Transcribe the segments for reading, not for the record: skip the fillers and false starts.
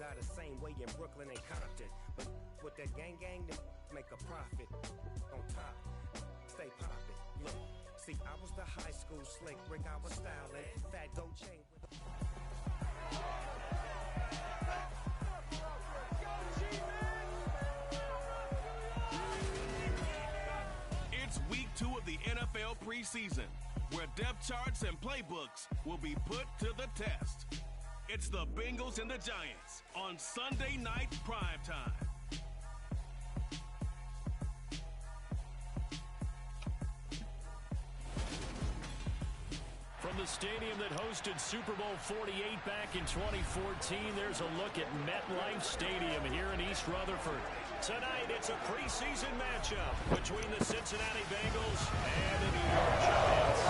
die the same way in Brooklyn and Compton. But with that gang, they make a profit on top. Stay poppin'. Look, see, I was the high school slick Rick. I was styling. Fat gold chain. It's week 2 of the NFL preseason, where depth charts and playbooks will be put to the test. It's the Bengals and the Giants on Sunday night primetime. From the stadium that hosted Super Bowl 48 back in 2014, there's a look at MetLife Stadium here in East Rutherford. Tonight, it's a preseason matchup between the Cincinnati Bengals and the New York Giants.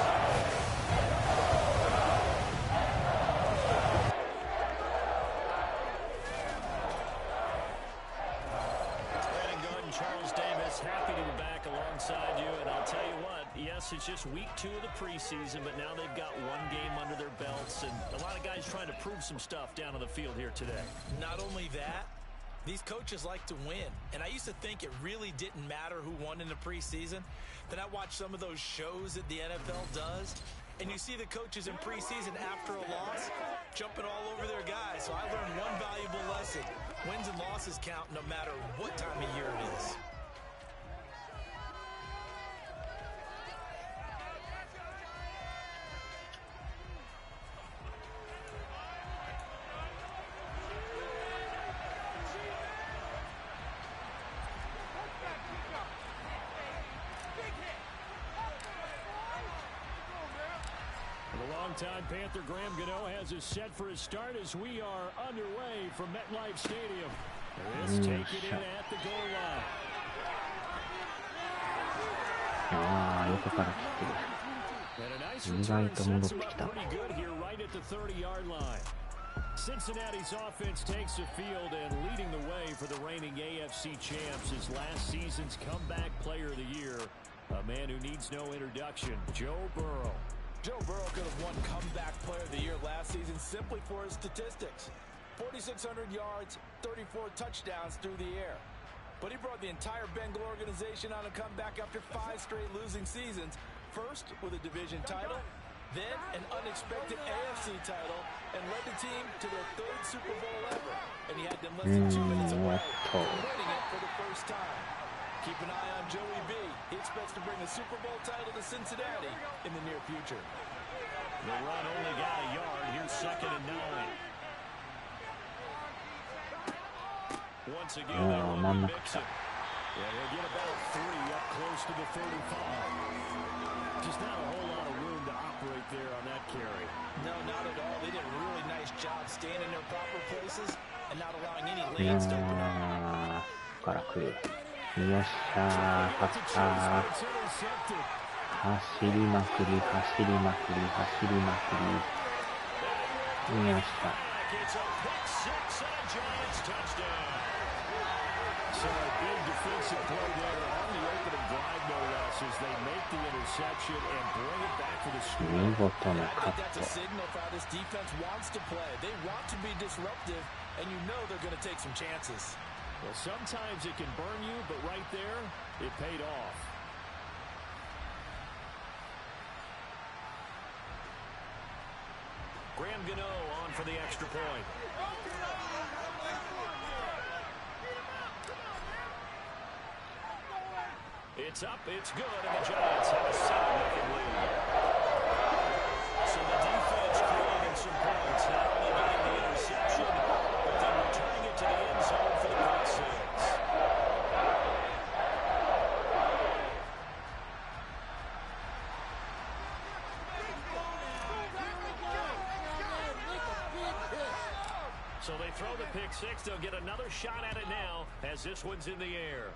Brandon Gordon, Charles Davis, happy to be back alongside you, and I'll tell you what, yes, it's just week 2 of the preseason, but now they've got one game under their belts, and a lot of guys trying to prove some stuff down on the field here today. Not only that, these coaches like to win, and I used to think it really didn't matter who won in the preseason. Then I watched some of those shows that the NFL does, and you see the coaches in preseason after a loss jumping all over their guys. So I learned one valuable lesson. Wins and losses count no matter what time of year it is. Longtime Panther Graham Gano has us set for his start as we are underway from MetLife Stadium. Let's take it in at the goal line. ああ、横から来てる。意外と戻ってきた。 Cincinnati's offense takes the field and leading the way for the reigning AFC champs is last season's comeback player of the year, a man who needs no introduction, Joe Burrow. Joe Burrow could have won comeback player of the year last season simply for his statistics. 4,600 yards, 34 touchdowns through the air. But he brought the entire Bengal organization on a comeback after 5 straight losing seasons. First with a division title, then an unexpected AFC title, and led the team to their 3rd Super Bowl ever. And he had them less than 2 minutes away from winning it for the first time. Keep an eye on Joey B. He expects to bring a Super Bowl title to Cincinnati in the near future. The run only got a yard. Here's 2nd and 9. Once again, they'll mix it. Yeah, they'll get about 3 up close to the 35. Just not a whole lot of room to operate there on that carry. No, not at all. They did a really nice job staying in their proper places and not allowing any lanes to open up. から来る。よっしゃー、勝ったー。走りまくり、走りまくり、走りまくり。よっしゃ。So a big defensive play there on the opening drive, no less, as they make the interception and bring it back for the score. 見事なカット。 That's a signal for how this defense wants to play. They want to be disruptive, and you know they're going to take some chances. Well, sometimes it can burn you, but right there, it paid off. Graham Gano on for the extra point. It's up, it's good, and the Giants have a 7-0 lead. So the defense creating some points, not only getting the interception, but then returning it to the end zone for the pick six. So they throw the pick six. They'll get another shot at it now as this one's in the air.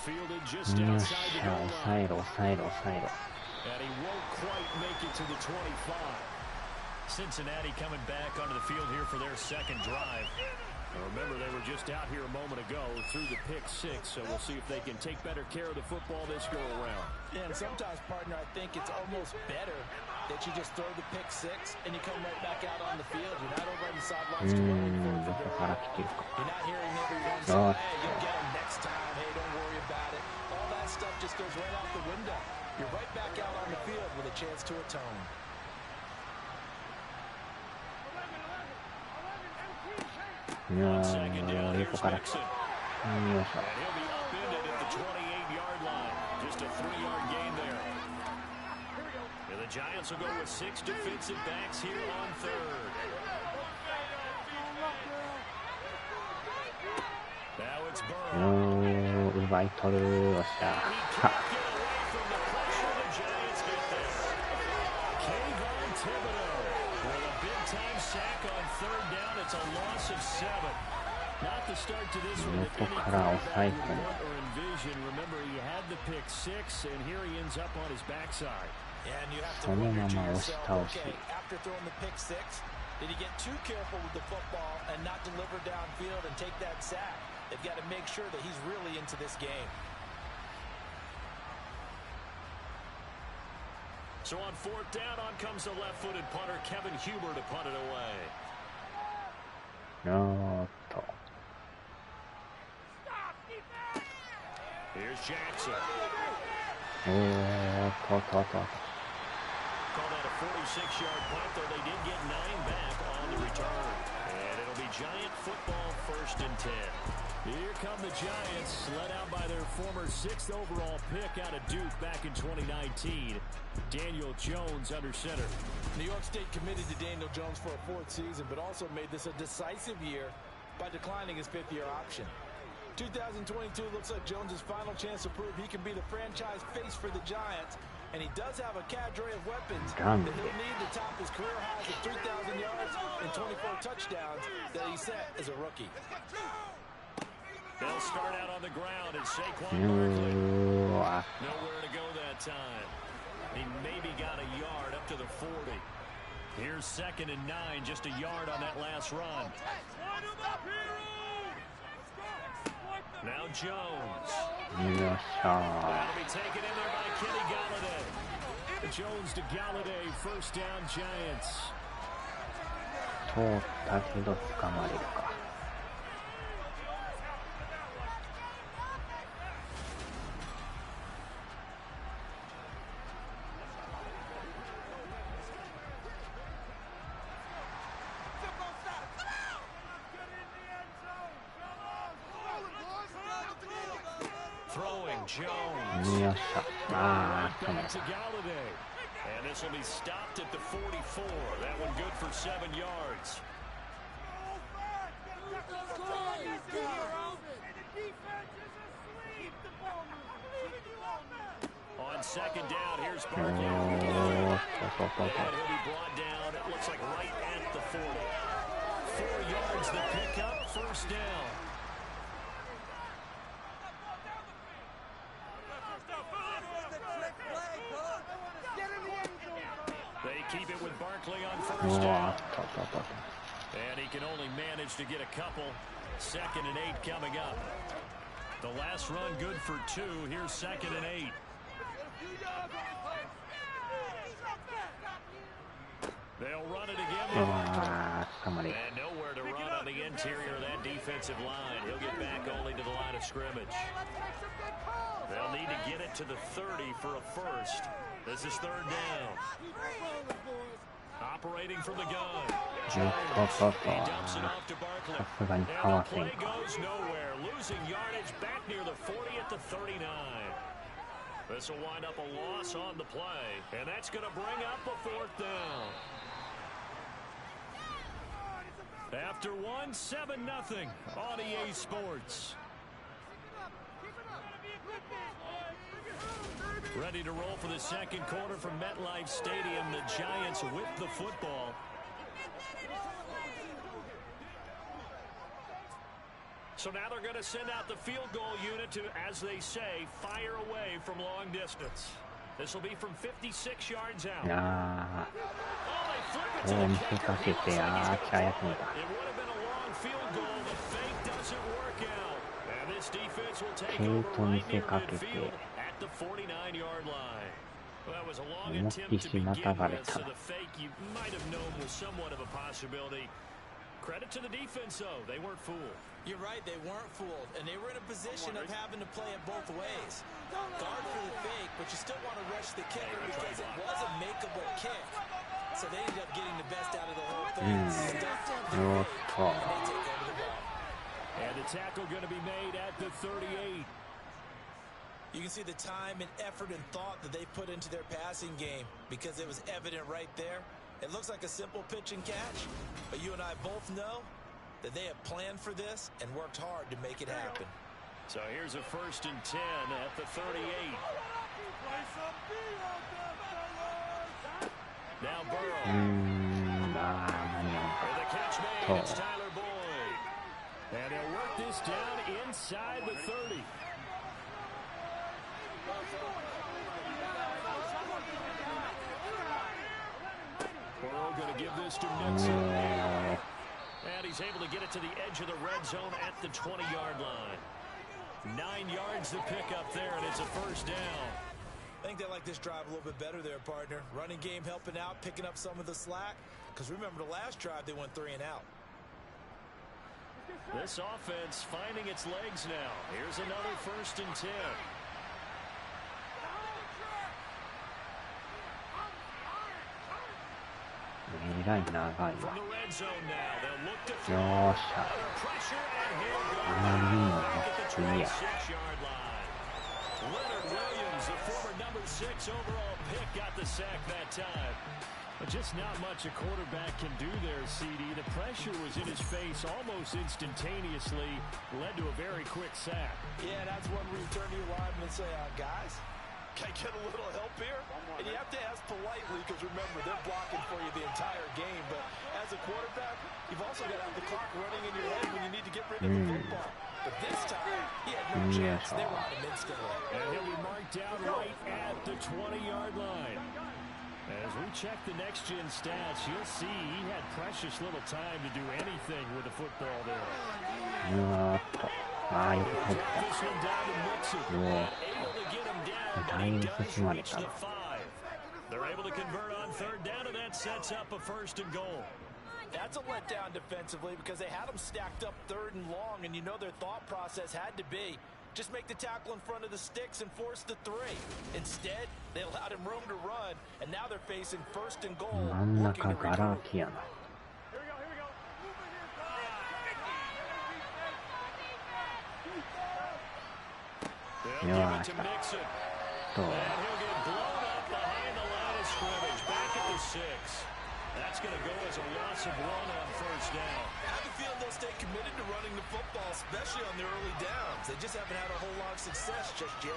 Fielded just outside the goal line. And he won't quite make it to the 25. Cincinnati coming back onto the field here for their 2nd drive. Now remember, they were just out here a moment ago through the pick six, so we'll see if they can take better care of the football this go around. Yeah, and sometimes, partner, I think it's almost better that you just throw the pick six and you come right back out on the field. You're not over on the sidelines dwelling for the You're not hearing everyone say, hey, you'll get him next time, hey, don't worry about it. All that stuff just goes right out the window. You're right back out on the field with a chance to atone. On second down, here's Mixon. And he'll be upended at the 28-yard line. Just a 3-yard gain there. And the Giants will go with 6 defensive backs here on third. Now it's Burrow. 奪い取る。よっしゃ。Sack on third down. It's a loss of 7. Not the start to this one. If any or envision, remember he had the pick 6, and here he ends up on his backside. And you have to wonder to yourself, okay, after throwing the pick 6, did he get too careful with the football and not deliver downfield and take that sack? They've got to make sure that he's really into this game. So on fourth down, on comes the left-footed punter, Kevin Huber, to punt it away. Here's Jackson. Called out a 46-yard punt, though they did get 9 back on the return. And it'll be Giant football, 1st and 10. Here come the Giants, led out by their former 6th overall pick out of Duke back in 2019. Daniel Jones under center. New York State committed to Daniel Jones for a 4th season, but also made this a decisive year by declining his 5th-year option. 2022 looks like Jones' final chance to prove he can be the franchise face for the Giants, and he does have a cadre of weapons that he'll need to top his career highs of 3,000 yards and 24 touchdowns that he set as a rookie. They'll start out on the ground, and Saquon Barkley nowhere to go that time. He maybe got a yard up to the 40. Here's 2nd and 9, just a yard on that last run. Now Jones. That'll be taken in there by Kenny Galladay. Jones to Galladay, 1st down Giants. 通ったけど捕まれるか。Jones. And this will be stopped at the 44. That one good for 7 yards. On 2nd down, here's Barkley. And he'll be brought down, it looks like right at the 40. 4 yards the pickup, 1st down. They keep it with Barkley on 1st down. And he can only manage to get a couple. 2nd and 8 coming up. The last run good for 2. Here's 2nd and 8. They'll run it again. And nowhere to run on the interior of that defensive line. He'll get back only to the line of scrimmage. They'll need to get it to the 30 for a 1st. This is 3rd down. Operating from the gun. Jones. He dumps it off to Barkley. And the play goes nowhere. Losing yardage back near the 40 at the 39. This will wind up a loss on the play. And that's going to bring up a 4th down. After 1, 7-0 on EA Sports. Ready to roll for the 2nd quarter from MetLife Stadium. The Giants with the football. So now they're going to send out the field goal unit to, as they say, fire away from long distance. This will be from 56 yards out. They flip it to the kicker. It would have been a long field goal. The fake doesn't work out. And this defense will take over right near midfield at the 49-yard line. Well, that was a long attempt to begin with, so the fake you might have known was somewhat of a possibility. Credit to the defense, though. They weren't fooled. You're right, they weren't fooled, and they were in a position of having to play it both ways. Guard for the fake, but you still want to rush the kicker because it was a makeable kick. So they ended up getting the best out of the whole thing. Stuffed on the fake, and they take over the ball. And the tackle going to be made at the 38. You can see the time and effort and thought that they put into their passing game because it was evident right there. It looks like a simple pitch and catch, but you and I both know that they have planned for this and worked hard to make it happen. So here's a 1st and 10 at the 38. Now Burrow. And the catch made. It's Tyler Boyd. And he'll work this down inside the 30. Burrow going to give this to Mixon. And he's able to get it to the edge of the red zone at the 20-yard line. 9 yards to pick up there, and it's a 1st down. I think they like this drive a little bit better there, partner. Running game helping out, picking up some of the slack. Because remember, the last drive, they went 3 and out. This offense finding its legs now. Here's another 1st and 10. From the red zone now, they'll look to throw. Pressure and he'll go at the 26-yard line. Leonard Williams, the former number 6 overall pick, got the sack that time. But just not much a quarterback can do there, CD. The pressure was in his face almost instantaneously, led to a very quick sack. Yeah, that's when we turn to your lineman and say, guys, can I get a little help here? And you have to ask politely because, remember, they're blocking for you the entire game. But as a quarterback, you've also got to have the clock running in your head when you need to get rid of the football. But this time, he had no chance. They were on him instantly. And he'll be marked down right at the 20-yard line. As we check the next-gen stats, you'll see he had precious little time to do anything with the football there. This one down to Mixon. Able to get him down, but he does reach the 5. They're able to convert on 3rd down, and that sets up a 1st and goal. That's a letdown defensively because they had them stacked up 3rd and long, and you know their thought process had to be just make the tackle in front of the sticks and force the 3. Instead, they allowed him room to run, and now they're facing 1st and goal. Working to recover. They'll give it to Mixon. And he'll get blown up behind the line of scrimmage. Back at the 6. That's going to go as a loss of 1 on 1st down. I have a feeling they'll stay committed to running the football, especially on their early downs. They just haven't had a whole lot of success just yet.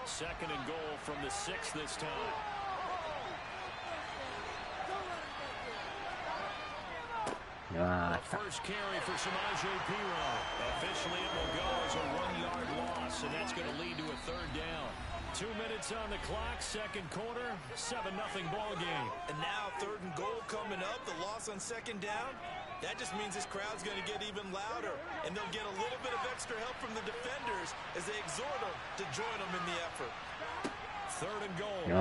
Second and goal from the 6 this time. First carry for Samaje Perine. Officially, it will go as a 1-yard loss, and that's going to lead to a 3rd down. 2 minutes on the clock, 2nd quarter, 7-0 ball game. And now 3rd and goal coming up, the loss on 2nd down. That just means this crowd's going to get even louder, and they'll get a little bit of extra help from the defenders as they exhort them to join them in the effort. 3rd and goal. To the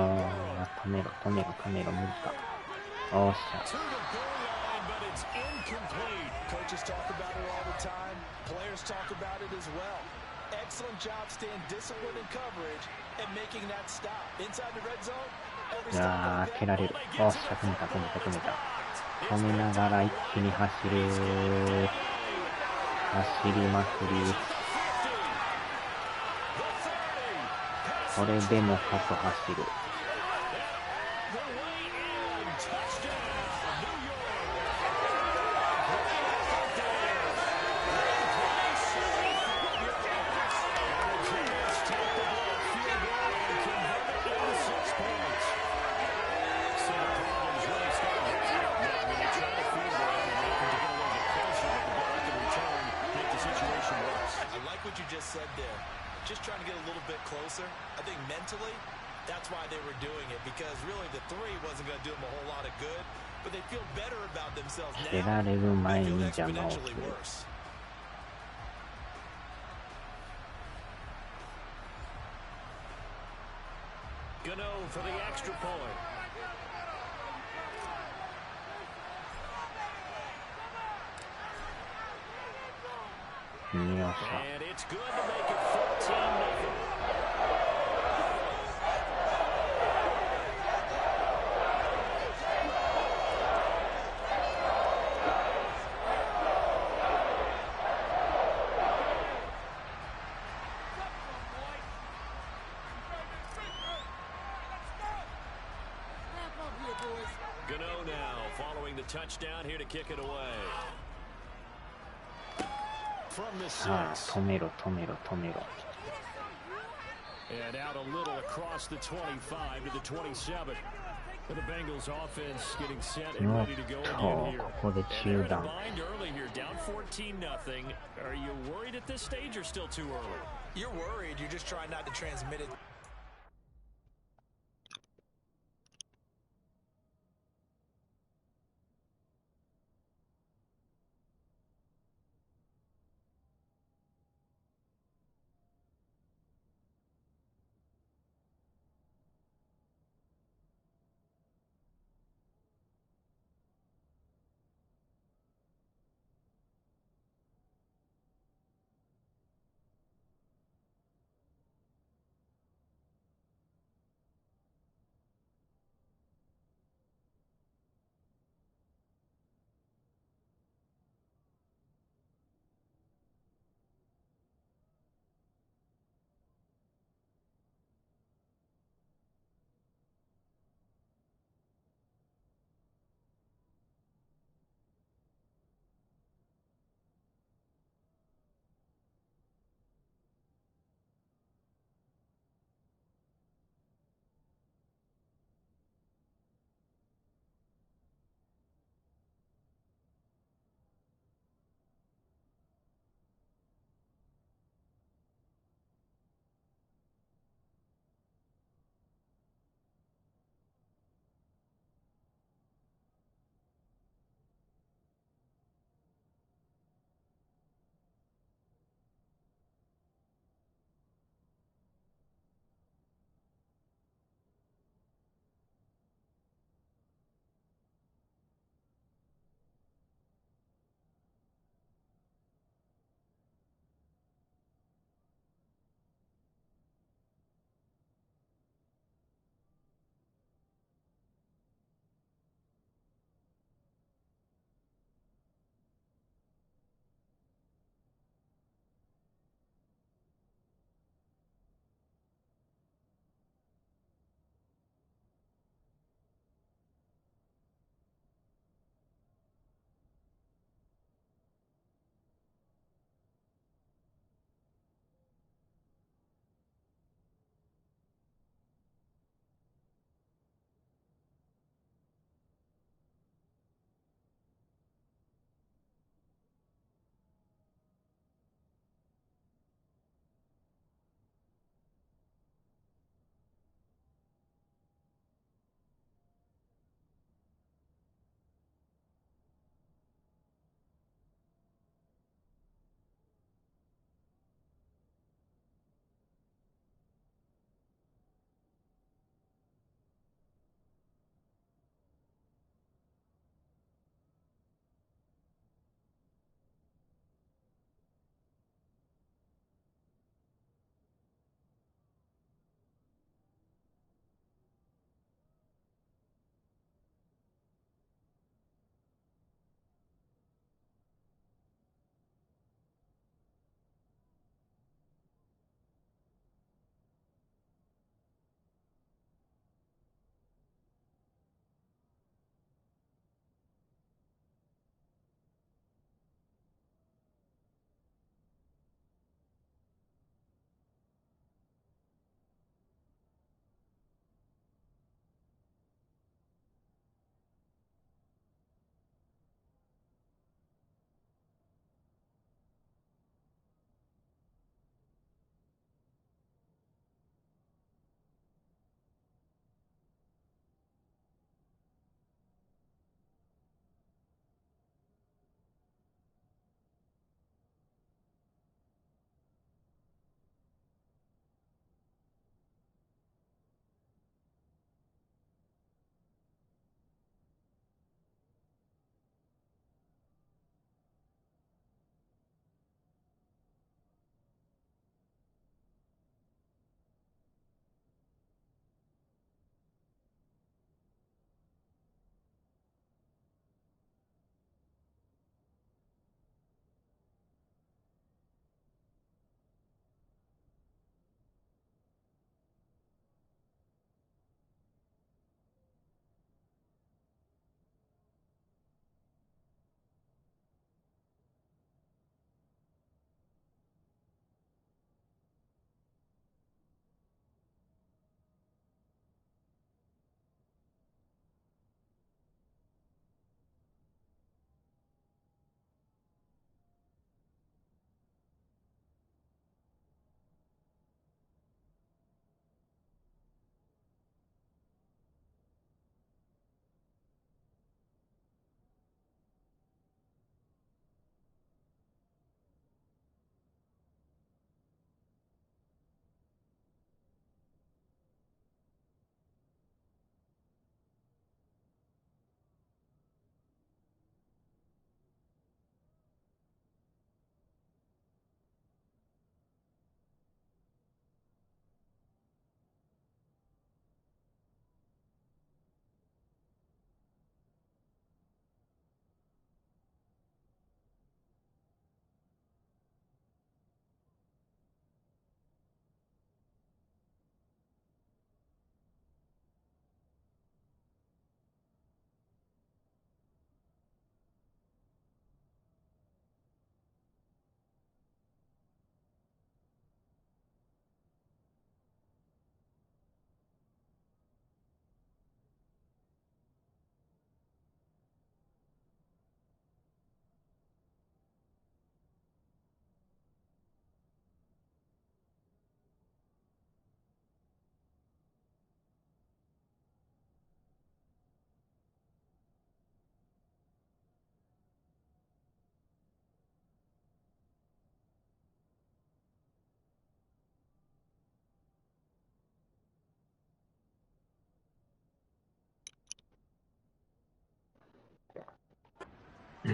goal line, but it's incomplete. Coaches talk about it all the time. Players talk about it as well. Excellent job staying disciplined in coverage and making that stop. Inside the red zone, every stop like that. 止めながら一気に走る。走りまくり。それでもかと走る。Said there, just trying to get a little bit closer. I think mentally, that's why they were doing it, because really the 3 wasn't going to do them a whole lot of good, but they feel better about themselves now. They feel exponentially worse. Gano for the extra point. And it's good to make it 14-0. Gano now following the touchdown here to kick it away. From the 6. 止めろ止めろ止めろ。 And out a little across the 25 to the 27. The Bengals offense getting set and ready to go again here. ここで中断。 Early here, down 14-0. Are you worried at this stage or still too early? You're worried. You're just trying not to transmit it.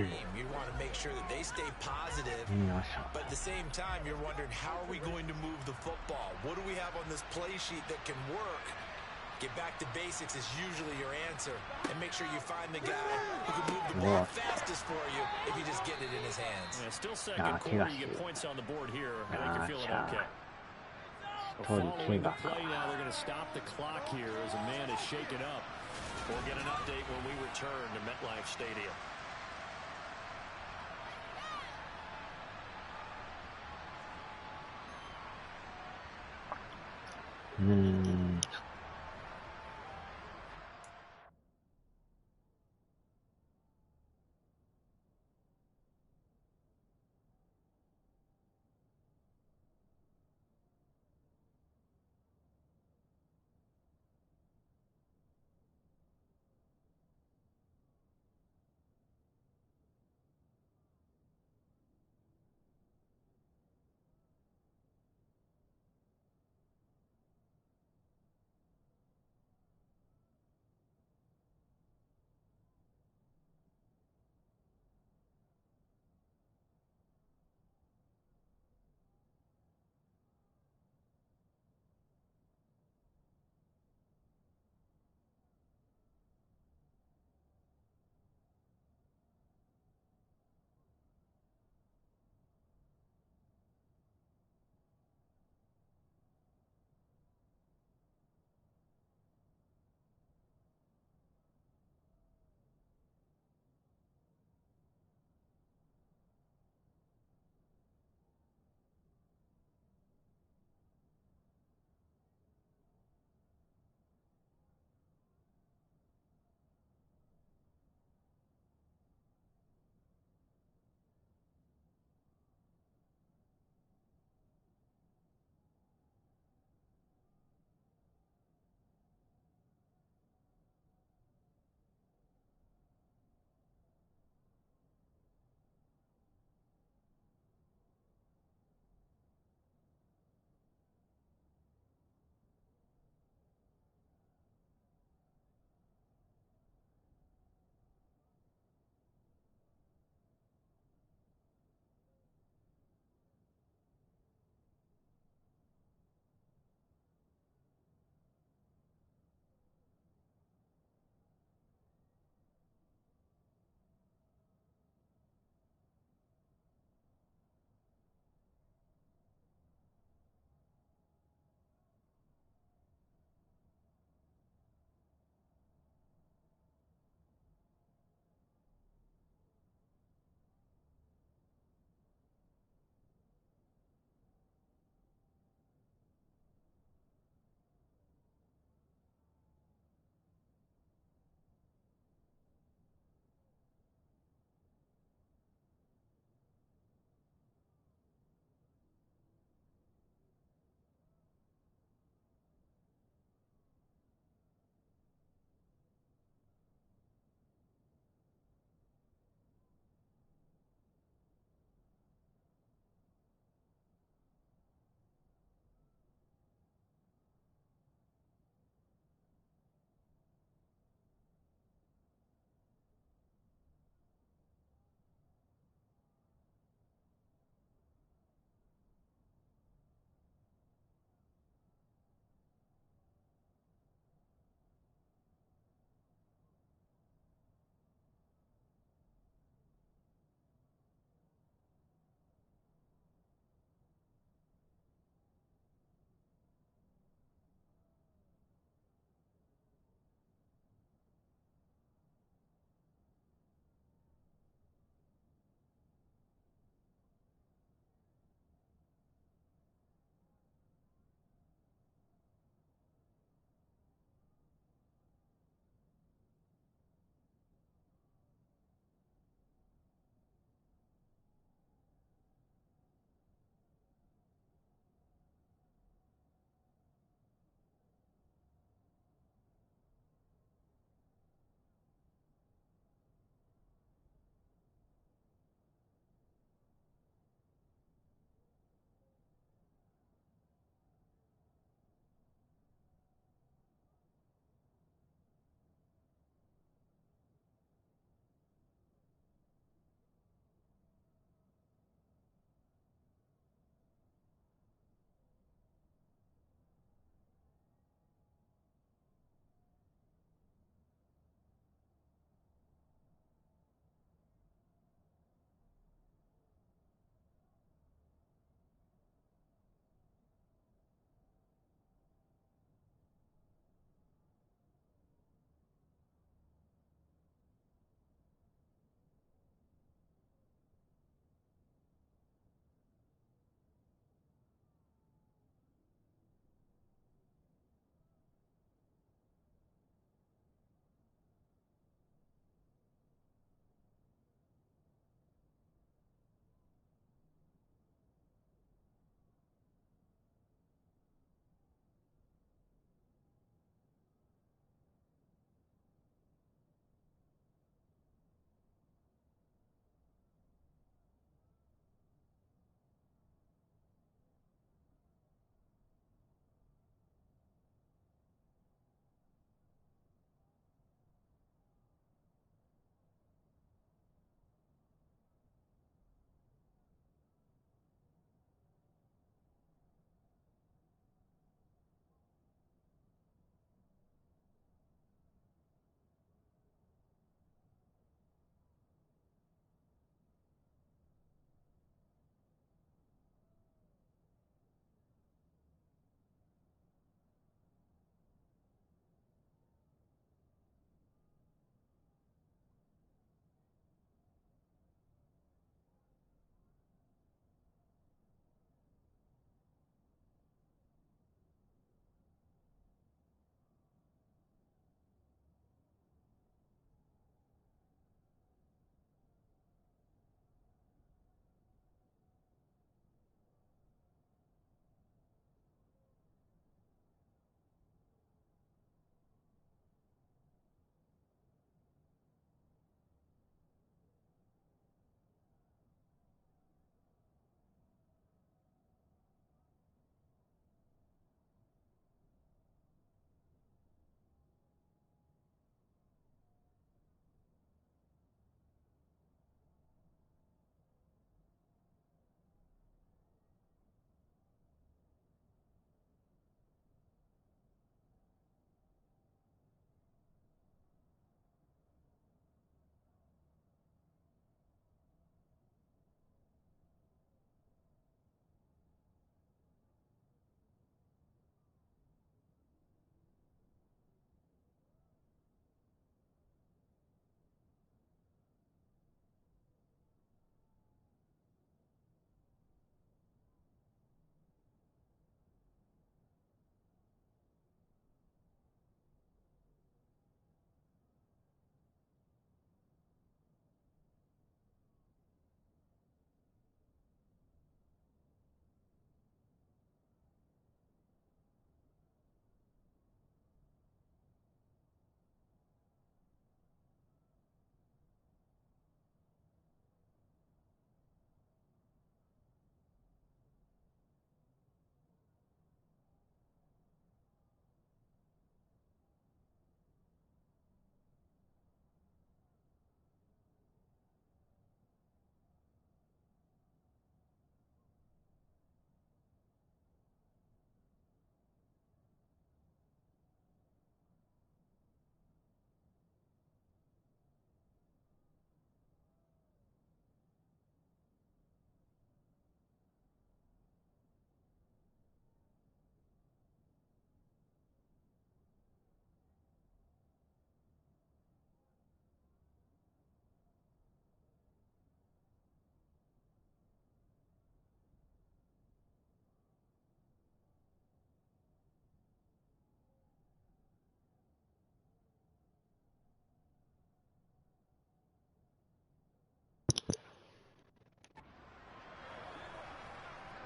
team. You want to make sure that they stay positive, but at the same time, you're wondering, how are we going to move the football? What do we have on this play sheet that can work? Get back to basics is usually your answer, and make sure you find the guy who can move the ball fastest for you if you just get it in his hands. Yeah, still second quarter, you get points on the board here. I think you're feeling okay. Following the play now, they're going to stop the clock here as a man is shaken up. We'll get an update when we return to MetLife Stadium.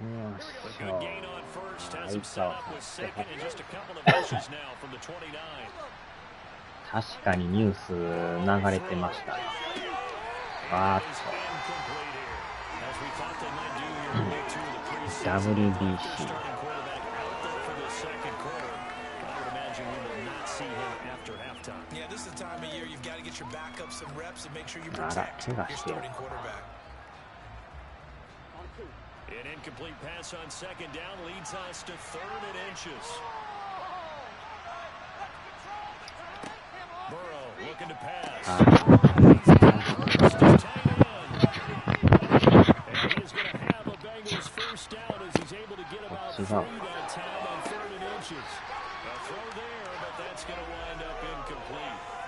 A good gain on first, has him set up with second and just a couple of inches now from the 29. 確かにニュース流れてました。わーっと WBC。あら、怪我してる。An incomplete pass on second down leads us to 3rd and inches. Burrow looking to pass. And he is going to have a Bengals first down as he's able to get about 3 that time on 3rd and inches. A throw there, but that's going to wind up incomplete.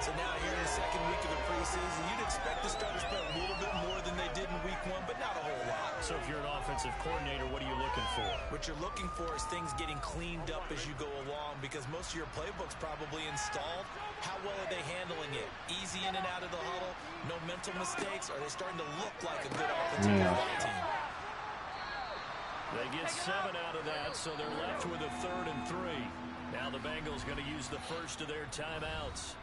So now here in the second week of the preseason, you'd expect the starters to play a little bit more than they did in week 1, but not a whole lot. So if you're an offensive coordinator, what are you looking for? What you're looking for is things getting cleaned up as you go along, because most of your playbook's probably installed. How well are they handling it? Easy in and out of the huddle? No mental mistakes? Are they starting to look like a good offensive team? They get 7 out of that, so they're left with a 3rd and 3. Now the Bengals going to use the first of their timeouts,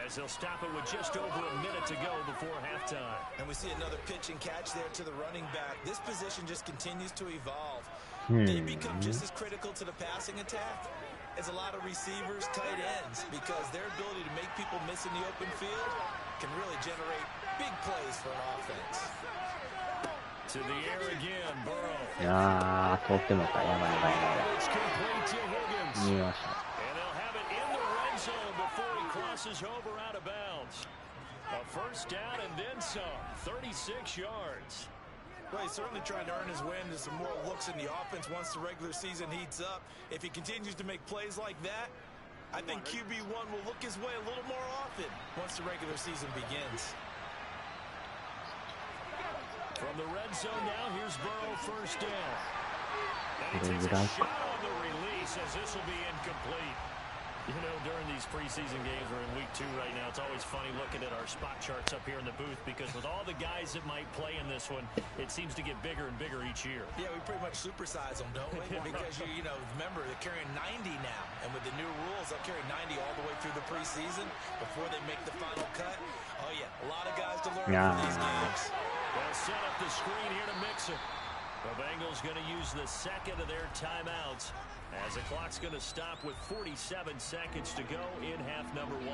as they'll stop it with just over a minute to go before halftime. And we see another pitch and catch there to the running back. This position just continues to evolve. They become just as critical to the passing attack as a lot of receivers, tight ends, because their ability to make people miss in the open field can really generate big plays for an offense. To the air again, Burrow. いやー、とってもやばいやばいやばい。 It's complete to Higgins. 見えました。 And they'll have it in the red zone before he crosses over out of bounds. A first down and then some, 36 yards. Well, he's certainly trying to earn his way into some more looks in the offense once the regular season heats up. If he continues to make plays like that, I think QB1 will look his way a little more often once the regular season begins. From the red zone now, here's Burrow first down. And he takes a shot on the release as this will be incomplete. You know, during these preseason games, we're in week 2 right now. It's always funny looking at our spot charts up here in the booth, because with all the guys that might play in this one, it seems to get bigger and bigger each year. Yeah, we pretty much supersize them, don't we? Because, you know, remember, they're carrying 90 now. And with the new rules, they'll carry 90 all the way through the preseason before they make the final cut. Oh, yeah, a lot of guys to learn from these games. They'll set up the screen here to mix it. The Bengals going to use the second of their timeouts, as the clock's going to stop with 47 seconds to go in half number 1.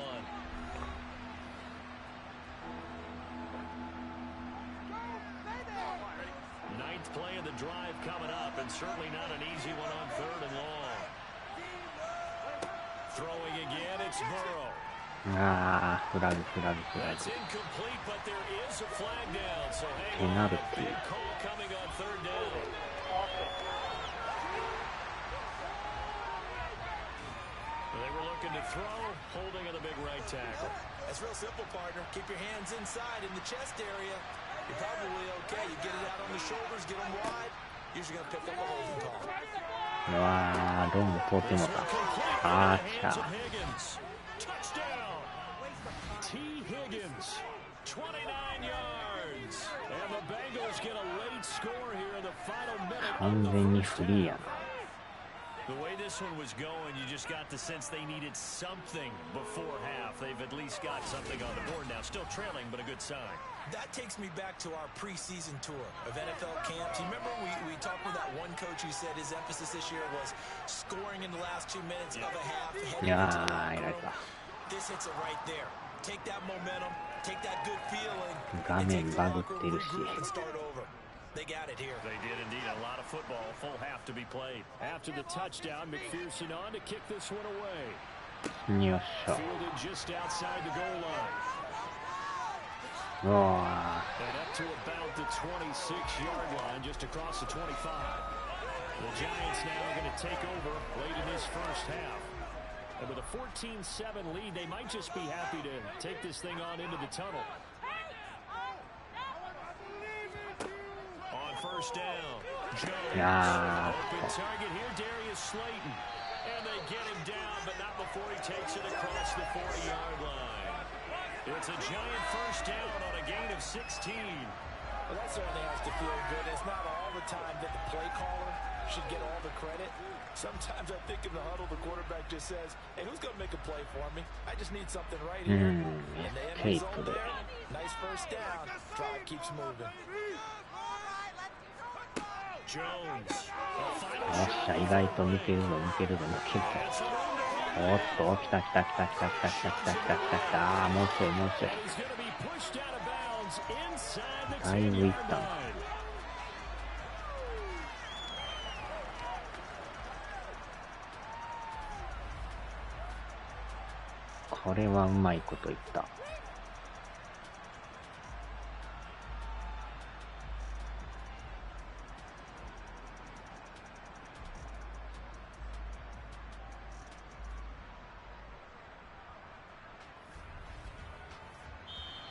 Ninth play of the drive coming up, and certainly not an easy one on 3rd and long. Throwing again, it's Burrow. That's incomplete, but there is a flag down, so hang on. Big call coming on 3rd down. They were looking to throw, holding on the big right tackle. That's real simple, partner. Keep your hands inside in the chest area. You're probably okay. You get it out on the shoulders, get them wide. Usually going to pick up a holding call. うわー、どうも通ってもた。あーちゃ。Touchdown! T. Higgins, 29 yards. And the Bengals get a late score here in the final minute. 完全にフリーやな。The way this one was going, you just got the sense they needed something before half. They've at least got something on the board now. Still trailing, but a good sign. That takes me back to our preseason tour of NFL camps. You remember we talked with that one coach who said his emphasis this year was scoring in the last 2 minutes of a half. This hits it right there. Take that momentum, take that good feeling, and take the locker room regroup and start over. They got it here. They did indeed. A lot of football, full half to be played. After the touchdown, McPherson on to kick this one away. Fielded just outside the goal line. And up to about the 26-yard line, just across the 25. The Giants now are going to take over late in this first half. And with a 14-7 lead, they might just be happy to take this thing on into the tunnel. On first down, Jones. Open target here, Darius Slayton. And they get him down, but not before he takes it across the 40-yard line. It's a Giant first down on a gain of 16. Well, that certainly has to feel good. It's not all the time that the play caller should get all the credit. Sometimes I think in the huddle, the quarterback just says, hey, who's going to make a play for me? I just need something right here. And the end result there, nice first down. Drive keeps moving. Jones. よっしゃ、意外と抜けるぞ、抜けるぞ、抜けるぞ。おっと、来た来た来た来た来た来た来た来た来た来た。ああ、もうちょい、もうちょい。だいぶいったん。これはうまいこと言った。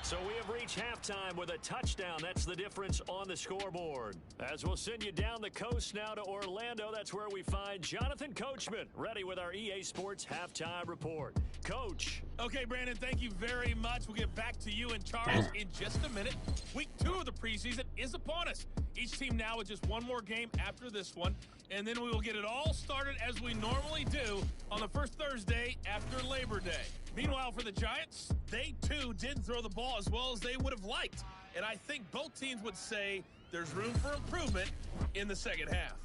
So we have reached halftime with a touchdown. That's the difference on the scoreboard. As we'll send you down the coast now to Orlando, that's where we find Jonathan Coachman, ready with our EA Sports halftime report. Coach. Okay, Brandon, thank you very much. We'll get back to you and Charles in just a minute. Week 2 of the preseason is upon us. Each team now with just one more game after this one, and then we will get it all started as we normally do on the first Thursday after Labor Day. Meanwhile, for the Giants, they too didn't throw the ball as well as they would have liked. And I think both teams would say there's room for improvement in the second half.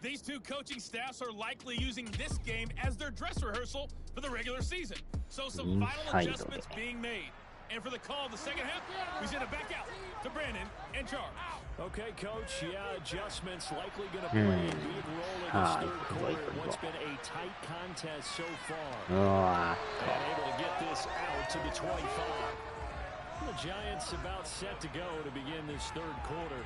These two coaching staffs are likely using this game as their dress rehearsal for the regular season. So some final adjustments being made. And for the call of the second half, we send it back out to Brandon and Charles. Okay, Coach. Yeah, adjustments likely going to play a big role in this third quarter. What's been a tight contest so far. And able to get this out to the 25. The Giants about set to go to begin this third quarter.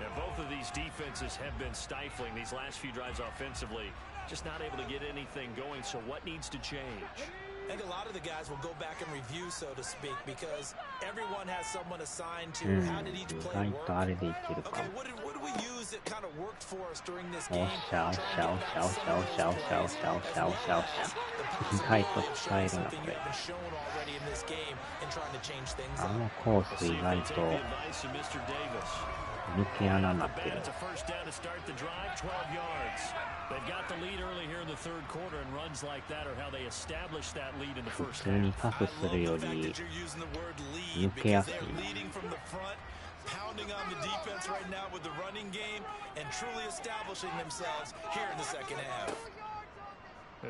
And both of these defenses have been stifling these last few drives offensively. Just not able to get anything going. So what needs to change? I think a lot of the guys will go back and review, so to speak, because everyone has someone assigned to how did each play work. Okay, what did we use that kind of worked for us during this game? Try and get back some of those moments, as well as the positive shots that you have been shown already in this game and trying to change things up. コース意外と抜け穴になってる。 It's a first down to start the drive, 12 yards. They've got the lead early here in the third quarter, and runs like that are how they established that lead in the 普 first 通に half. パスするより抜けやすい。 Pounding on the defense right now with the running game and truly establishing themselves here in the second half.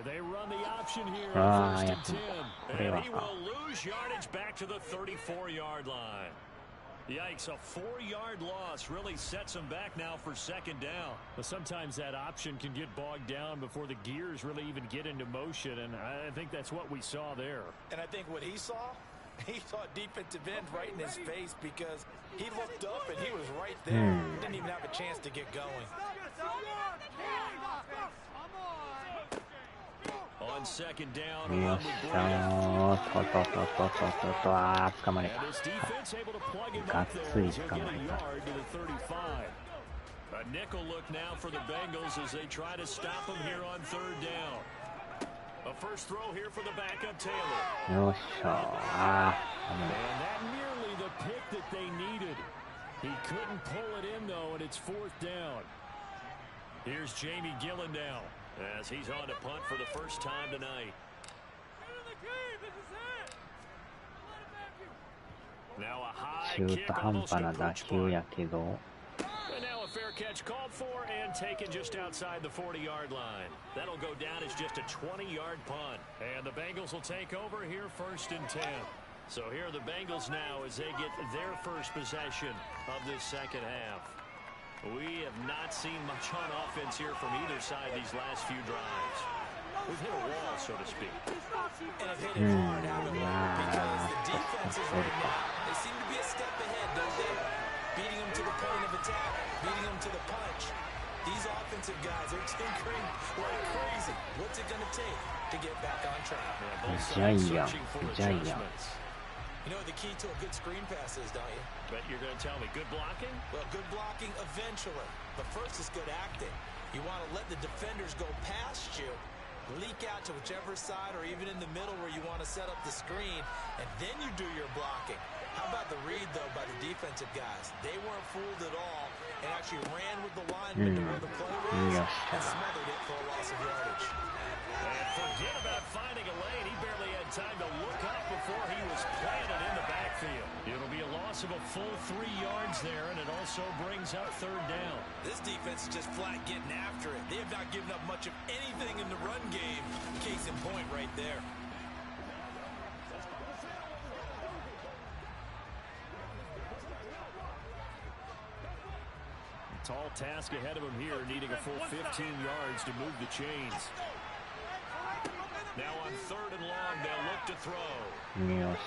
They run the option here on first and 10. And he will lose yardage back to the 34-yard line. Yikes, a 4-yard loss really sets him back now for second down. But sometimes that option can get bogged down before the gears really even get into motion, and I think that's what we saw there. And I think what he saw defensive end right in his face because he looked up and he was right there. Didn't even have a chance to get going. On second down, よっしゃー、捕まれた。がっつり捕まえた。 A nickel look now for the Bengals as they try to stop them here on third down. A first throw here for the backup Taylor. よっしゃー。 And that nearly the pick that they needed. He couldn't pull it in though, and it's fourth down. Here's Jamie Gillen now as he's on to punt for the first time tonight. Now a high kick, almost approach punt. And now a fair catch called for and taken just outside the 40-yard line. That'll go down as just a 20-yard punt. And the Bengals will take over here first and 10. So here are the Bengals now as they get their first possession of this second half. We have not seen much on offense here from either side these last few drives. We've hit a wall, so to speak. And it's hit it hard, haven't we? Because the defenses right now, they seem to be a step ahead, don't they? Beating them to the point of attack, beating them to the punch. These offensive guys are tinkering like crazy. What's it going to take to get back on track? You know what the key to a good screen pass is, don't you? But you're going to tell me, good blocking? Well, good blocking eventually. But first is good acting. You want to let the defenders go past you, leak out to whichever side or even in the middle where you want to set up the screen, and then you do your blocking. How about the read, though, by the defensive guys? They weren't fooled at all and actually ran with the lineman to where the play was and smothered it for a loss of yardage. And forget about finding a lane. He barely had time to look up before he was planted in the backfield. It'll be a loss of a full 3 yards there, and it also brings up third down. This defense is just flat getting after it. They have not given up much of anything in the run game. Case in point right there. Tall task ahead of him here, needing a full 15 yards to move the chains. Now on third and long, they'll look to throw. Allen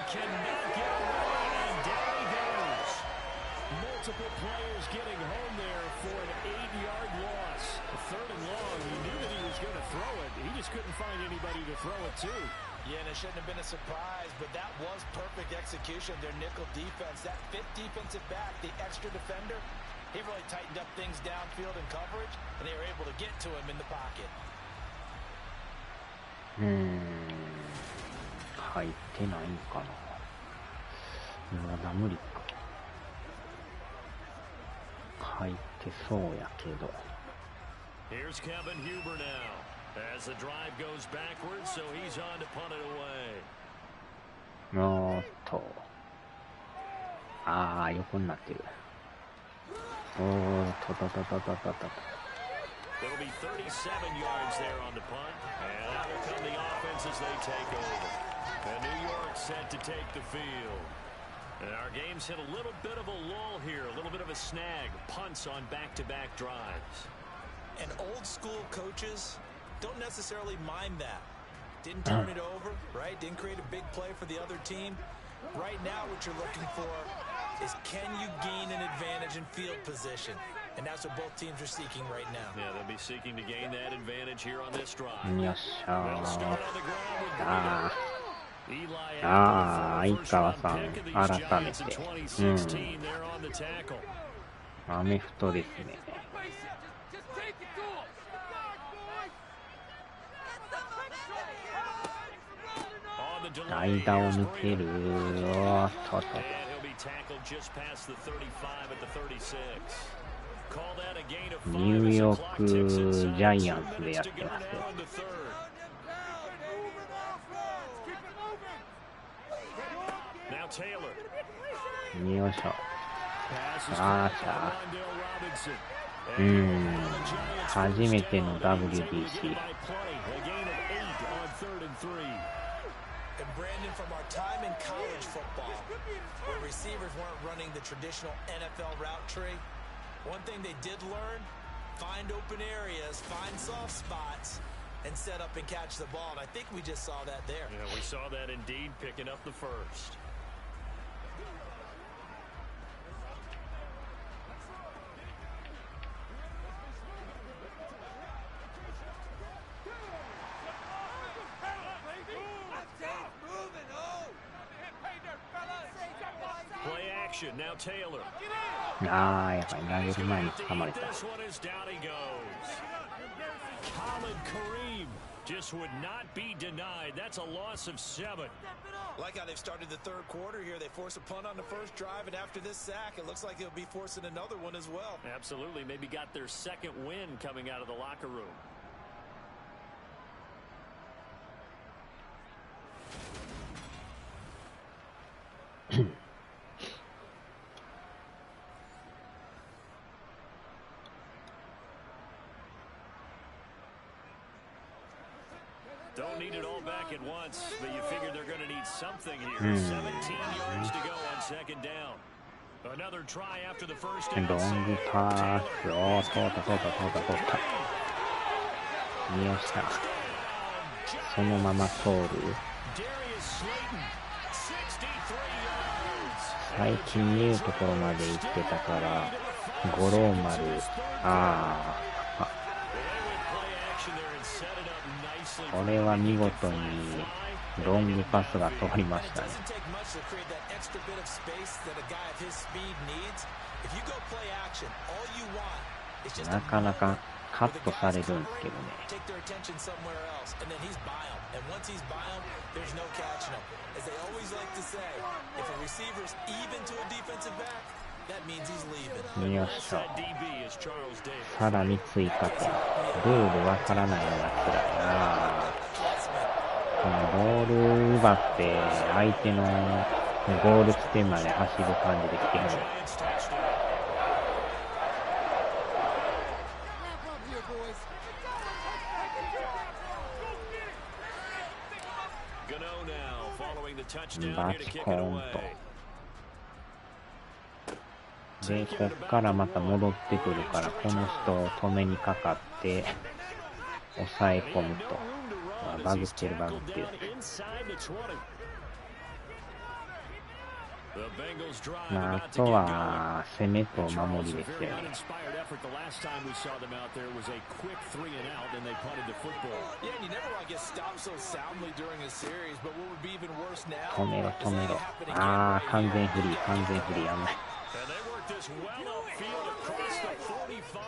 cannot get away, and down he goes. Multiple players getting home there for an 8-yard loss. Third and long, he knew that he was going to throw it. He just couldn't find anybody to throw it to. Yeah, and it shouldn't have been a surprise, but that was perfect execution of their nickel defense. That fifth defensive back, the extra defender, he really tightened up things downfield in coverage, and they were able to get to him in the pocket. 入ってないかな。まだ無理か。入ってそうやけど。Here's Kevin Huber now. As the drive goes backwards, so he's on to punt it away. おーっと。ああ、横になってる。おーっと。It'll be 37 yards there on the punt, and out will come the offense as they take over. And New York set to take the field. And our game's hit a little bit of a lull here, a little bit of a snag. Punts on back-to-back drives. And old school coaches don't necessarily mind that. Didn't turn it over, right? Didn't create a big play for the other team. Right now what you're looking for is can you gain an advantage in field position? And that's what both teams are seeking right now. Yeah, they'll be seeking to gain that advantage here on this drive. よっしゃー。 They'll start on the ground with あ Eli あ、 Apple, 相川 first さ round ん、 pick of these 改め Giants in て。 2016. They're on the tackle. アメフトですね。間を抜ける。おーっと。 And he'll be tackled just past the 35 at the 36. Call that a gain of 5 ニュー as the ヨ clock ーク ticks ジ inside. ャイ 2 アンツで minutes やっ to て go ますよ。 now in the third. Now Taylor. よいしょ。 Passes あ caught ーしゃ by Rondell Robinson. 初めての WBC。 A gain of 8 on third and 3. And Brandon, from our time in college football, where receivers weren't running the traditional NFL route tree, one thing they did learn, find open areas, find soft spots, and set up and catch the ball. And I think we just saw that there. Yeah, we saw that indeed, picking up the first. Play action, now Taylor. ああ、やばい。投げる前に捕まれた。 This one is down he goes. Khalid Kareem just would not be denied. That's a loss of 7. Like how they've started the third quarter here. They force a punt on the first drive, and after this sack, it looks like they'll be forcing another one as well. Absolutely. Maybe got their second win coming out of the locker room. Don't need it all back at once, but you figure they're going to need something here. 17 yards to go on second down. Another try after the first ロ down. ングパース。おー、通った。よっしゃ。そのまま通る。 Darius Slayton, 63 yards. 最近見えるところまで行ってたから、五郎丸。ああ。これは見事にロングパスが通りましたね。なかなかカットされるんですけどね。よっしょ。さらに追加点。ルールわからないのが辛いな。このボール奪って相手のゴール地点まで走る感じで来てるの。バチコーンと。で、こっからまた戻ってくるから、この人を止めにかかって抑え込むと。バグってる。まあ、あとは攻めと守りですよね。止めろ。ああ、完全フリー。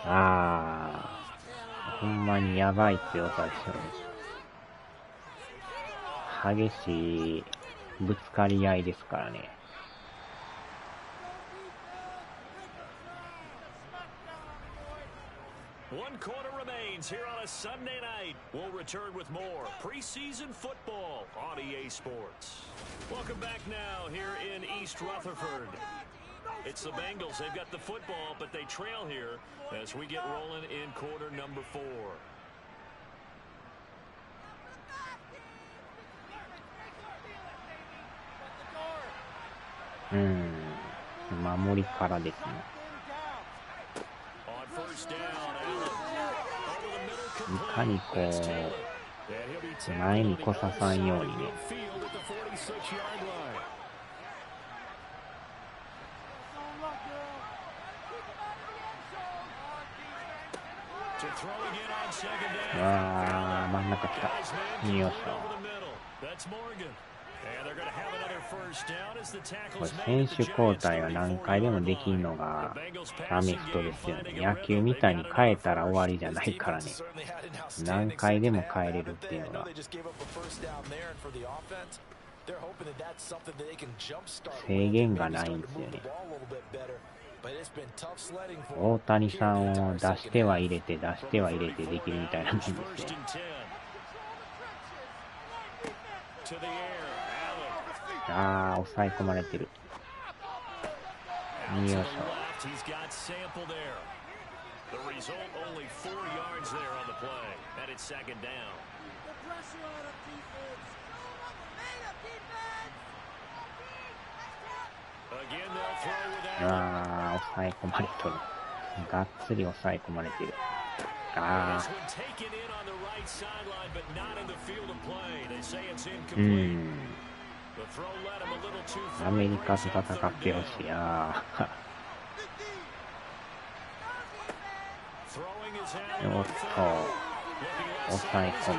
ああ、ほんまにやばい強さですよね。激しいぶつかり合いですからね。One quarter remains here on a Sunday night. We'll return with more preseason football on EA Sports. Welcome back now here in East Rutherford. It's the Bengals. They've got the football, but they trail here as we get rolling in quarter number 4. 守りからですね。いかにこう前に来ささんようにね。わあ、真ん中来た。よいしょ。これ選手交代は何回でもできんのがアメフトですよね。野球みたいに変えたら終わりじゃないからね。何回でも変えれるっていうのが制限がないんですよね。大谷さんを出しては入れてできるみたいなもんですね。ああ、抑え込まれてる。よいしょ。ああ、抑え込まれとる。がっつり抑え込まれてる。ああ。アメリカと戦ってほしい。ああ。おっと、抑え込む。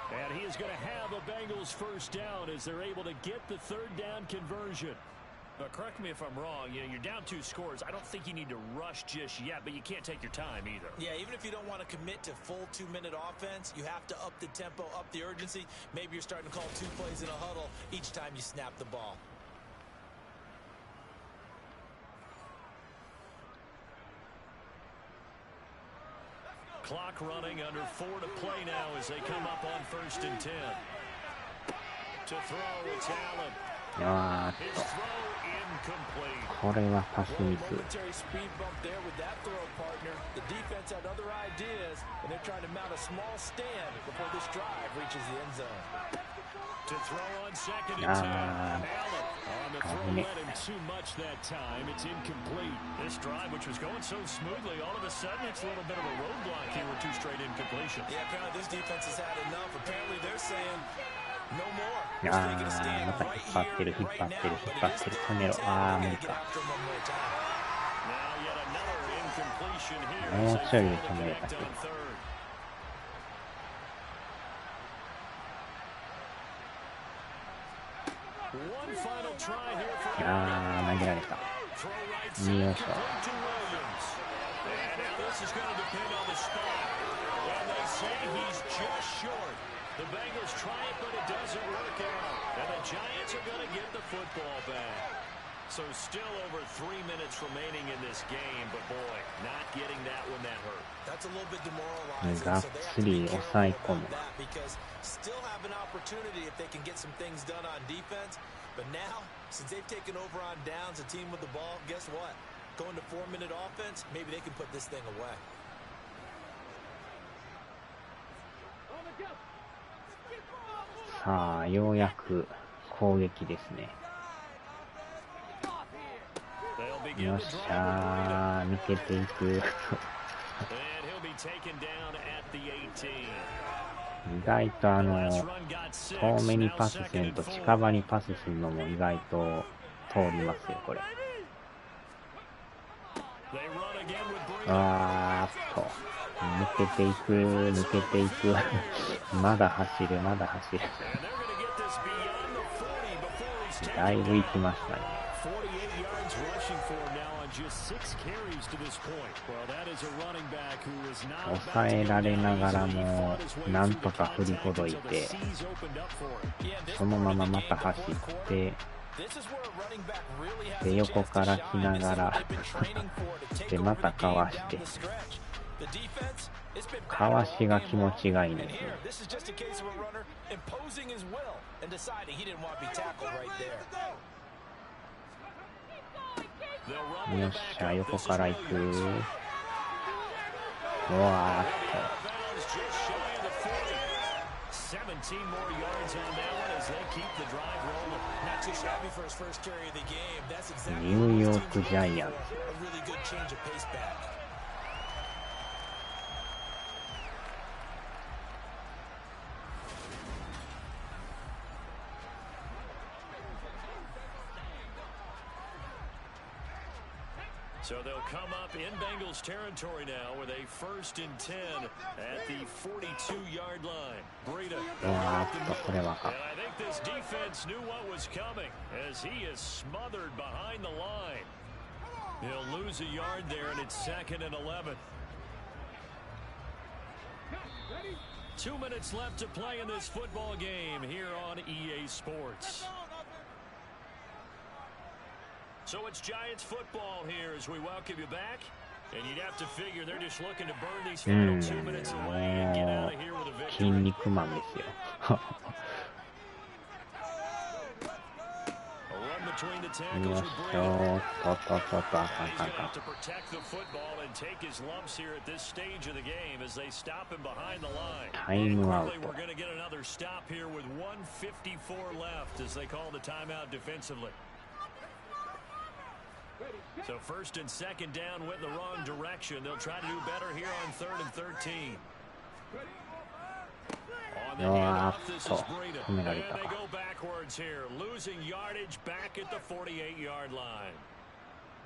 And he is going to have a Bengals first down as they're able to get the third down conversion. Correct me if I'm wrong. You know, you're down 2 scores. I don't think you need to rush just yet, but you can't take your time either. Yeah, even if you don't want to commit to full 2-minute offense, you have to up the tempo, up the urgency. Maybe you're starting to call 2 plays in a huddle each time you snap the ball. Clock running under 4 to play now as they come up on 1st and 10. To throw, it's Allen. His throw incomplete. これはパスミス。Momentary speed bump there with that throw, partner. The defense had other ideas, and they're trying to mount a small stand before this drive reaches the end zone. To throw on 2nd and 10. Allen on the throw led him too much that time. It's incomplete. This drive, which was going so smoothly, all of a sudden it's a little bit of a roadblock here with 2 straight incompletions. Yeah, apparently this defense has had enough. Apparently they're saying no more. He's taking a stand right here, right now. 止めろ。ああ、無理か。Now yet another incompletion here. もうちょいで止めれたけど。あー、投げられた。よいしょ。this is going to depend on the spot. And they say he's just short. The Bengals try it, but it doesn't work out. And the Giants are going to get the football back. So still over 3 minutes remaining in this game, but boy, not getting that one that hurt. That's a little bit demoralizing. がっつり抑え込む。 Because still have an opportunity if they can get some things done on defense. But now, since they've taken over on downs, a team with the ball, guess what? Going to 4-minute offense, maybe they can put this thing away. さあ、ようやく攻撃ですね。よっしゃー、抜けていく。意外と遠めにパスせんと近場にパスするのも意外と通りますよ、これ。抜けていく、抜けていく。まだ走る、まだ走る。だいぶ行きましたね。抑えられながらもなんとか振りほどいて、そのまままた走って、で横から来ながらでまたかわして、かわしが気持ちがいいんですよ。よっしゃ、横から行く。うわーっと。ニューヨークジャイアンツ。So they'll come up in Bengals territory now with a 1st and 10 at the 42-yard line. Breida. And I think this defense knew what was coming as he is smothered behind the line. He'll lose a yard there, and it's 2nd and 11. 2 minutes left to play in this football game here on EA Sports. So it's Giants football here as we welcome you back. And you'd have to figure they're just looking to burn these final 2 minutes away and get out of here with a victory. 筋肉マンですよ。よっしょ、とととと、あかんかんかん。タイムアウト。So 1st and 2nd down went in the wrong direction. They'll try to do better here on 3rd and 13. On the handoff, this is Breida. And they go backwards here, losing yardage back at the 48-yard line.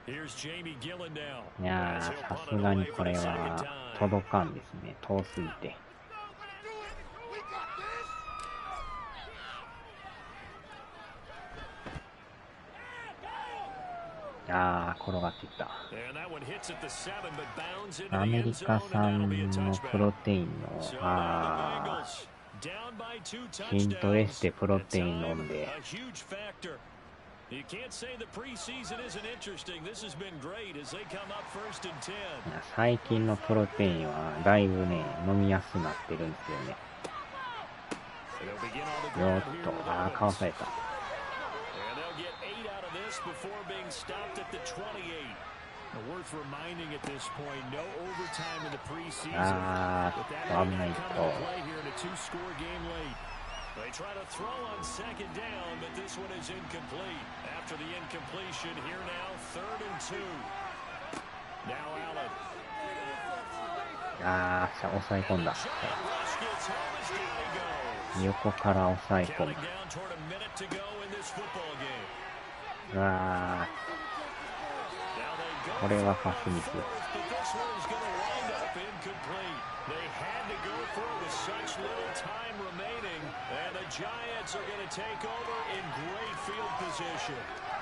Here's Jamie Gillen now. いやー、さすがにこれは届かんですね。遠すぎて。あー、転がっていった。アメリカ産のプロテインの、筋トレしてプロテイン飲んで。最近のプロテインはだいぶね、飲みやすくなってるんですよね。よっと、かわされた。Before being stopped at the 28. Worth reminding at this point, no overtime in the preseason. But that might come into play here in a 2-score game late. They try to throw on 2nd down, but this one is incomplete. After the incompletion, here now, 3rd and 2. Now Allen. 抑え込んだ。横から抑え込む。これはパスミス。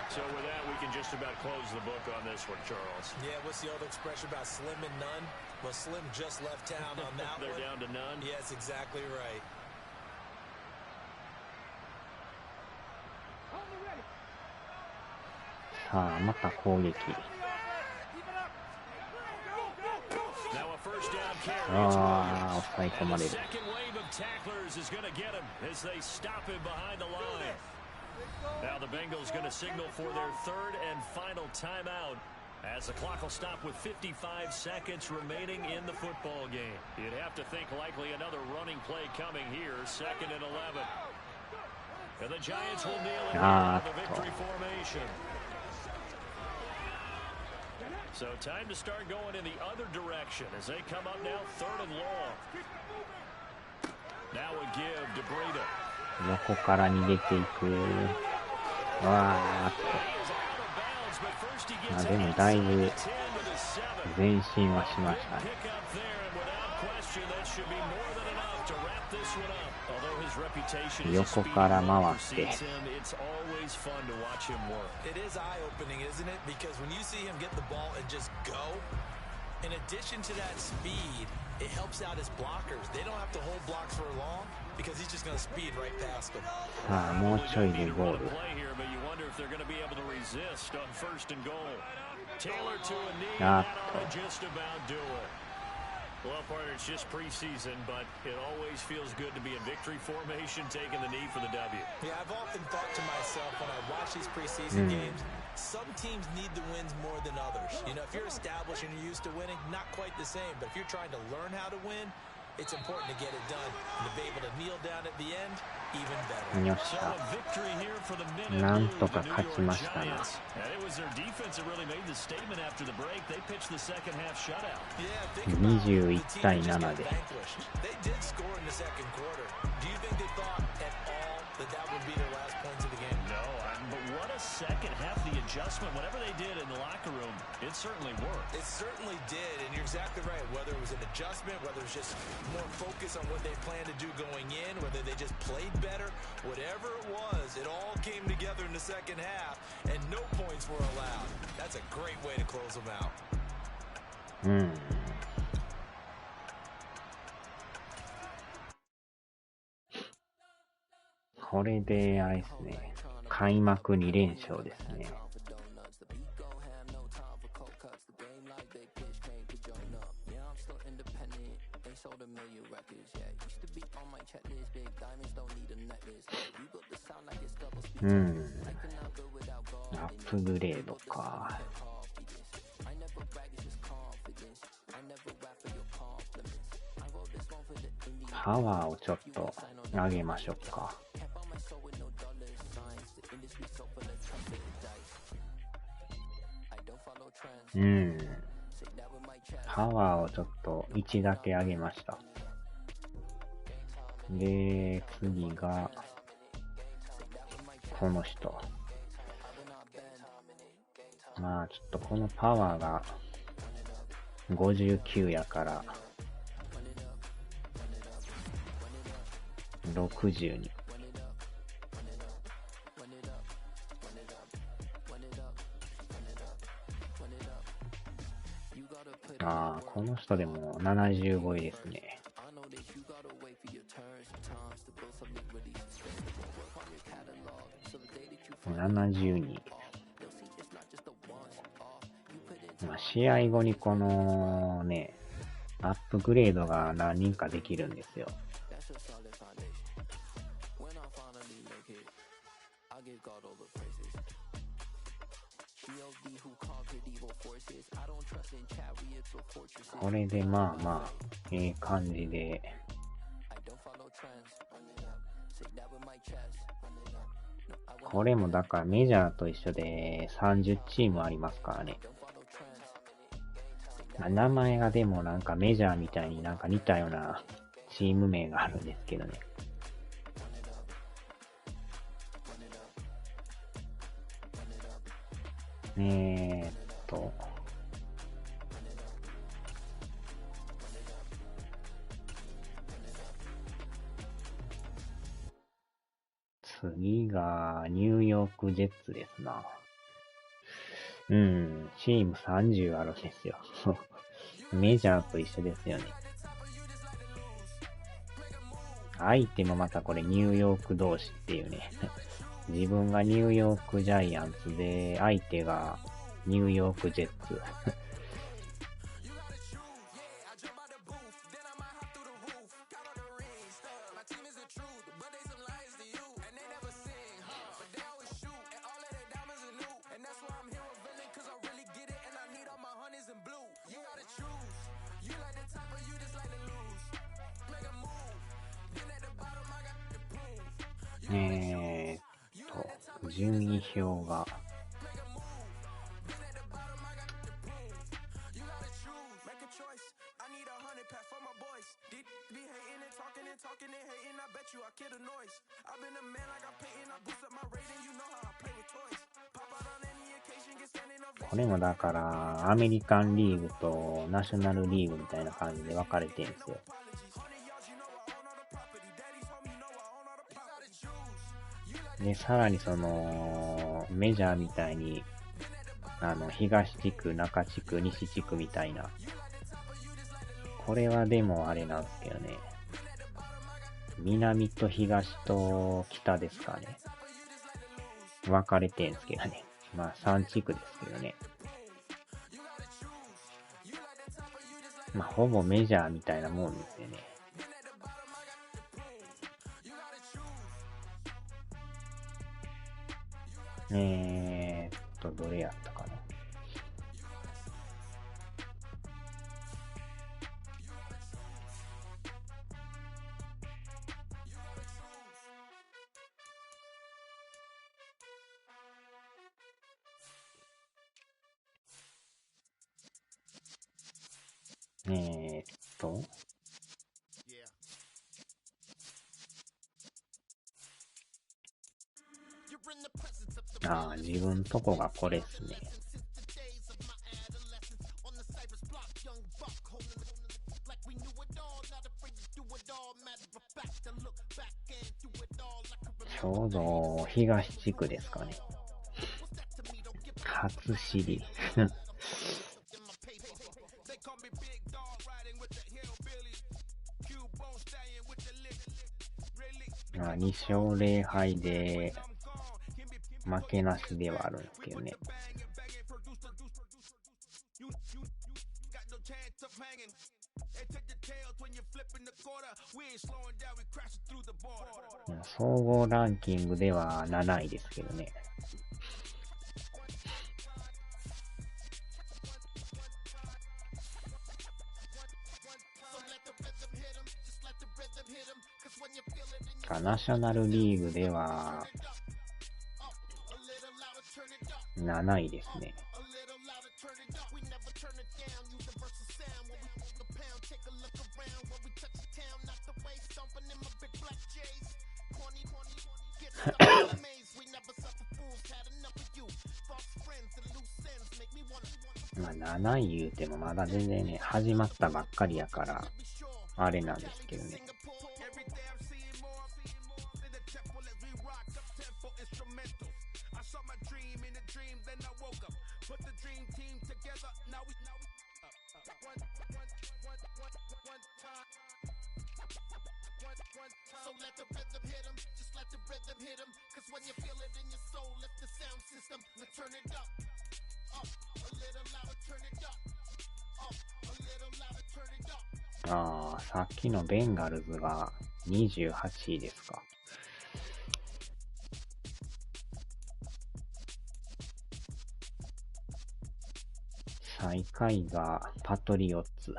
So with that, we can just about close the book on this one, Charles. Yeah, what's the old expression about slim and none? Well, Slim just left town on that They're one. down to none? Yes, exactly right. さあ、また攻撃。ああ、抑え込まれる。Now the Bengals going to signal for their third and final timeout as the clock will stop with 55 seconds remaining in the football game. You'd have to think likely another running play coming here, 2nd and 11. And the Giants will kneel in the victory formation. So time to start going in the other direction as they come up now 3rd and long. Now a give to Breida. 横から逃げていく。わーっと。でもだいぶ前進はしましたね。横から回って。In addition to that speed, it helps out his blockers. They don't have to hold blocks for long because he's just going to speed right past them. さあ、もうちょいでゴール。あっと。Well, partner, it's just preseason, but it always feels good to be in victory formation, taking the knee for the W. Yeah, I've often thought to myself when I watch these preseason games, some teams need the wins more than others. You know, if you're established and you're used to winning, not quite the same. But if you're trying to learn how to win, it's important to get it done. And to be able to kneel down at the end, even better. よっしゃ。なんとか勝ちましたな。21対7で。Second half, the adjustment, whatever they did in the locker room, it certainly worked. It certainly did, and you're exactly right. Whether it was an adjustment, whether it was just more focus on what they planned to do going in, whether they just played better, whatever it was, it all came together in the second half, and no points were allowed. That's a great way to close them out. これであれですね。開幕2連勝ですね。アップグレードか。パワーをちょっと上げましょうか。パワーをちょっと1だけ上げました。で、次が、この人。まあ、ちょっとこのパワーが59やから、60に。ああ、この人でも75位ですね。72。まあ、試合後にこのね、アップグレードが何人かできるんですよ。これでまあまあ、感じで。これもだからメジャーと一緒で30チームありますからね。名前がでもなんかメジャーみたいになんか似たようなチーム名があるんですけどね。次がニューヨークジェッツですな。うん、チーム30あるんですよ。メジャーと一緒ですよね。相手もまたこれニューヨーク同士っていうね。自分がニューヨークジャイアンツで、相手がニューヨークジェッツ。順位表がこれもだからアメリカンリーグとナショナルリーグみたいな感じで分かれてるんですよ。で、さらにそのメジャーみたいに東地区、中地区、西地区みたいな、これはでもあれなんですけどね、南と東と北ですかね、分かれてるんですけどね。まあ3地区ですけどね。まあほぼメジャーみたいなもんですよね。どれやったかな。自分とこがこれっすね。ちょうど東地区ですかね。初知り。2勝0敗で負けなしではあるんですけどね。総合ランキングでは7位ですけどね。ナショナルリーグでは7位ですね。まあ7位言うてもまだ全然ね、始まったばっかりやからあれなんですけどね。さっきのベンガルズが28位ですか。最下位がパトリオッツ。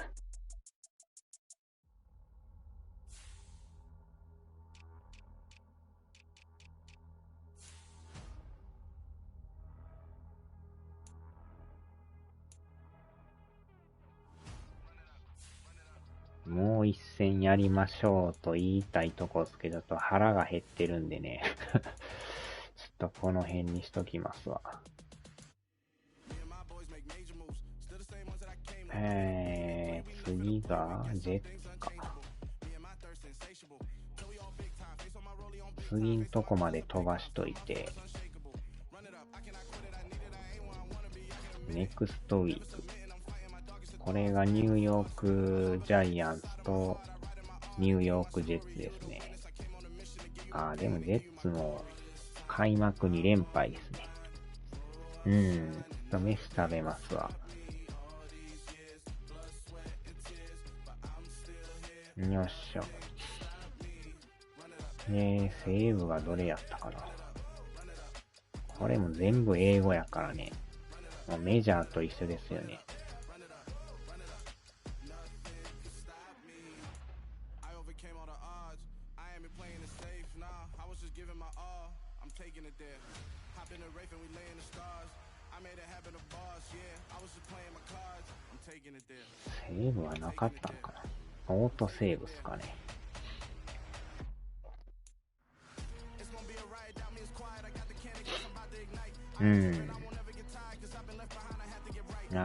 もう一戦やりましょうと言いたいとこですけど、ちょっと腹が減ってるんでね。ちょっとこの辺にしときますわ。次がジェッツか。次んとこまで飛ばしといて。ネクストウィーク。これがニューヨークジャイアンツとニューヨークジェッツですね。でもジェッツも開幕2連敗ですね。飯食べますわ。よっしょ。西武がどれやったかな。これも全部英語やからね。もうメジャーと一緒ですよね。セーブはなかったんかな。オートセーブっすかね。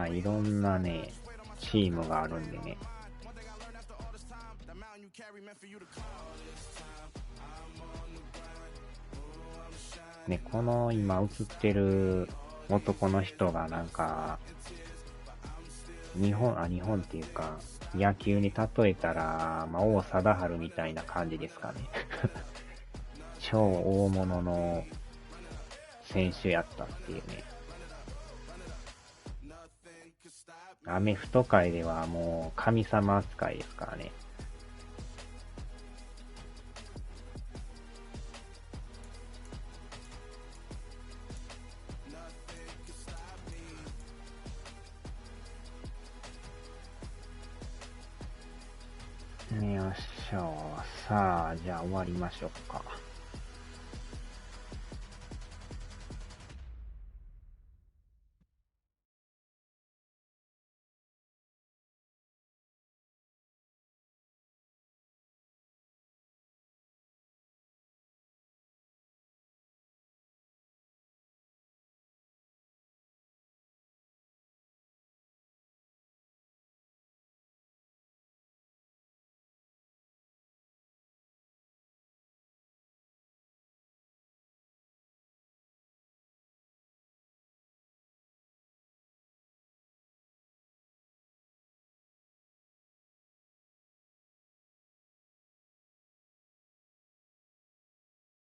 いろんなね、チームがあるんでね。ね、この今映ってる男の人がなんか、日本っていうか、野球に例えたら、王貞治みたいな感じですかね。超大物の選手やったっていうね。アメフト界ではもう神様扱いですからね。よっしょ。さあ、じゃあ終わりましょうか。